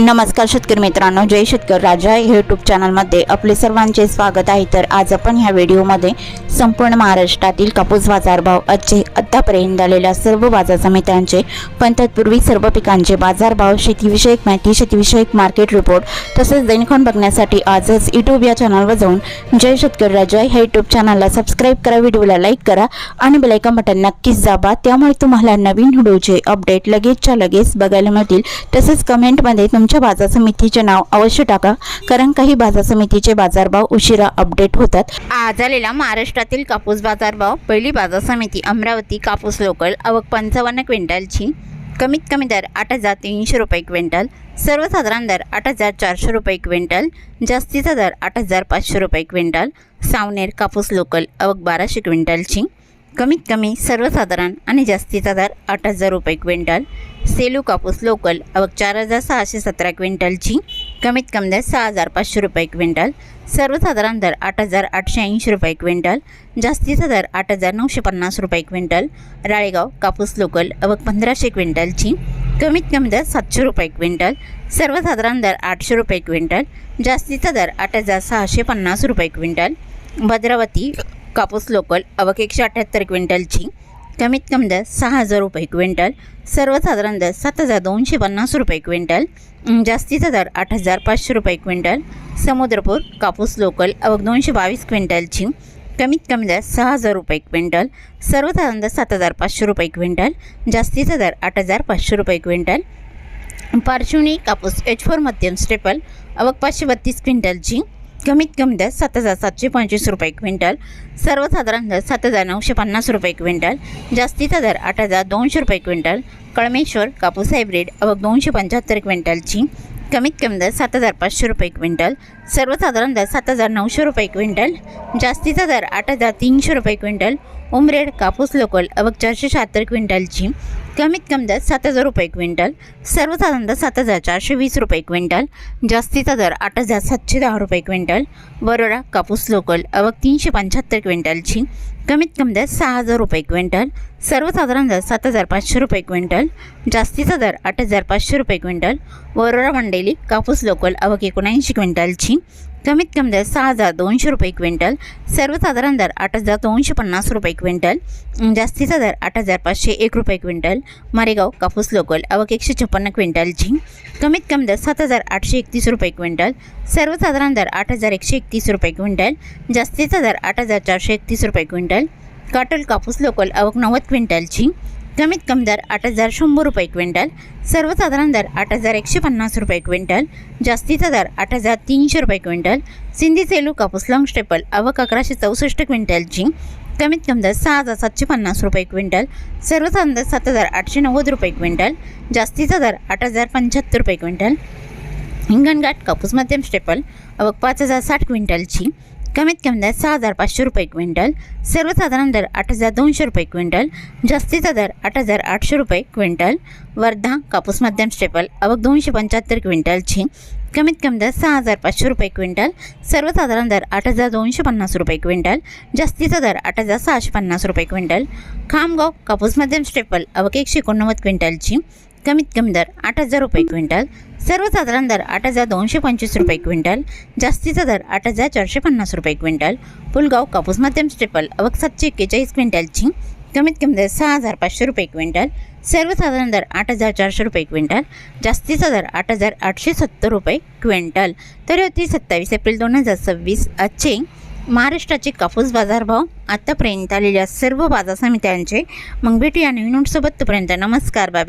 नमस्कार शेतकरी मित्रांनो, जय शेतकरी राजा यूट्यूब चॅनलमध्ये आपले सर्वांचे स्वागत आहे। तर आज आपण ह्या व्हिडिओमध्ये संपूर्ण महाराष्ट्रातील कापूस बाजारभाव आतापर्यंत झालेल्या सर्व बाजार समित्यांचे पण तत्पूर्वी सर्व पिकांचे बाजारभाव, शेतीविषयक माहिती, शेतीविषयक मार्केट रिपोर्ट तसेच दैनिक बघण्यासाठी आजच यूट्यूब या चॅनलवर जाऊन जय शेतकरी राजा ह्या यूट्यूब चॅनलला सबस्क्राईब करा, व्हिडिओला लाईक करा आणि बेल आयकॉन बटन नक्कीच दाबा, त्यामुळे तुम्हाला नवीन व्हिडिओचे अपडेट लगेचच्या लगेच बघायला मिळतील। तसेच कमेंटमध्ये तुमच्या बाजार समितीचे नाव अवश्य टाका, कारण काही बाजार समितीचे बाजारभाव उशिरा अपडेट होतात। आज झालेला महाराष्ट्रातील कापूस बाजारभाव, पहिली बाजार समिती अमरावती कापूस लोकल, आवक 55 क्विंटलची, कमीत कमी दर 8,300 रुपये क्विंटल, सर्वसाधारण दर 8,400 रुपये क्विंटल, जास्तीचा दर 8,500 रुपये क्विंटल। सावनेर कापूस लोकल, आवक 1200 क्विंटलची, कमीत कमी सर्वसाधारण आणि जास्तीचा दर 8,000 रुपये क्विंटल। सेलू कापूस लोकल, आवक 4,617 क्विंटलची, कमीत कमी दर 6,500 रुपये क्विंटल, सर्वसाधारण दर 8,880 रुपये क्विंटल, जास्तीचा दर 8,950 रुपये क्विंटल। राळेगाव कापूस लोकल, आवक 1,500 क्विंटलची, कमीत कमी दर 700 रुपये क्विंटल, सर्वसाधारण दर 800 रुपये क्विंटल, जास्तीचा दर 8,650 रुपये क्विंटल। भद्रावती कापूस लोकल, आवक 178 क्विंटलची, कमीत कमी दर 6,000 रुपये क्विंटल, सर्वसाधारण दर 7,250 रुपये क्विंटल, जास्तीचा दर 8,500 रुपये क्विंटल। समुद्रपूर कापूस लोकल, आवक 222 क्विंटलची, कमीत कमी दर 6,000 रुपये क्विंटल, सर्वसाधारण दर 7,500 रुपये क्विंटल, जास्तीचा दर 8,500 रुपये क्विंटल। पार्श्वनी कापूस H4 मध्यम स्टेपल, आवक 532 क्विंटलची, कमीत कमी दर 7,725 रुपये क्विंटल, सर्वसाधारण दर 7,950 रुपये क्विंटल, जास्तीचा दर 8,200 रुपये क्विंटल। कळमेश्वर कापूस हायब्रिड, आवक 275 क्विंटलची, कमीत कमी दर 7,500 रुपये क्विंटल, सर्वसाधारण दर 7,900 रुपये क्विंटल, जास्तीचा दर 8,300 रुपये क्विंटल। उमरेड कापूस लोकल, आवक 476 क्विंटलची, कमीत कमी दर 7,000 रुपये क्विंटल, सर्वसाधारण दर 7,420 रुपये क्विंटल, जास्तीचा दर 8,710 रुपये क्विंटल। वरोरा कापूस लोकल, आवक 375 क्विंटलची, कमीत कमी दर 6,000 रुपये क्विंटल, सर्वसाधारण दर 7,500 रुपये क्विंटल, जास्तीचा दर 8,500 रुपये क्विंटल। वरोरा मंडेली कापूस लोकल, आवक 79 क्विंटलची, कमीत कमी दर 6,200 रुपये क्विंटल, सर्वसाधारण दर 8,250 रुपये क्विंटल, जास्तीचा दर 8,501 रुपये क्विंटल। मारेगाव कापूस लोकल, आवक 156 क्विंटलची, कमीत कमी दर 7,831 रुपये क्विंटल, सर्वसाधारण दर 8,131 रुपये क्विंटल, जास्तीचा दर 8,431 रुपये क्विंटल। काटोल कापूस लोकल, आवक 90 क्विंटलची, कमीत कमी दर 8,100 रुपये क्विंटल, सर्वसाधारण दर 8,150 रुपये क्विंटल, जास्तीचा दर 8,300 रुपये क्विंटल। सिंधी सेलू कापूस लॉंग स्टेपल, आवक 1,164 क्विंटलची, कमीत कमी दर 6,750 रुपये क्विंटल, सर्वसाधारण दर 7,890 रुपये क्विंटल, जास्तीचा दर 8,075 रुपये क्विंटल। हिंगणघाट कापूस मध्यम स्टेपल, आवक 5,060 क्विंटलची, कमीत कमी दर 6,500 रुपये क्विंटल, सर्वसाधारण दर 8,200 रुपये क्विंटल, जास्तीचा दर 8,800 रुपये क्विंटल। वर्धा कापूस मध्यम स्टेपल, आवक 275 क्विंटलची, कमीत कमी दर 6,500 रुपये क्विंटल, सर्वसाधारण दर 8,250 रुपये क्विंटल, जास्तीचा दर 8,650 रुपये क्विंटल। खामगाव कापूस मध्यम स्टेपल, आवक 189 क्विंटलची, कमीत कमी दर 8,000 रुपये क्विंटल, सर्वसाधारण दर 8,225 रुपये क्विंटल, जास्तीचा दर 8,450 रुपये क्विंटल। पुलगाव कापूस मध्यम स्टेपल, आवक 741 क्विंटलची, कमीत कमी दर 6,500 रुपये क्विंटल, सर्वसाधारण दर 8,400 रुपये क्विंटल, जास्तीचा दर 8,870 रुपये क्विंटल। तर होती 27 एप्रिल 2026 आजचे महाराष्ट्राचे कापूस बाजारभाव आतापर्यंत आलेल्या सर्व बाजार समित्यांचे। मग भेटूया नवीन नोटसोबत, तोपर्यंत नमस्कार, बाय।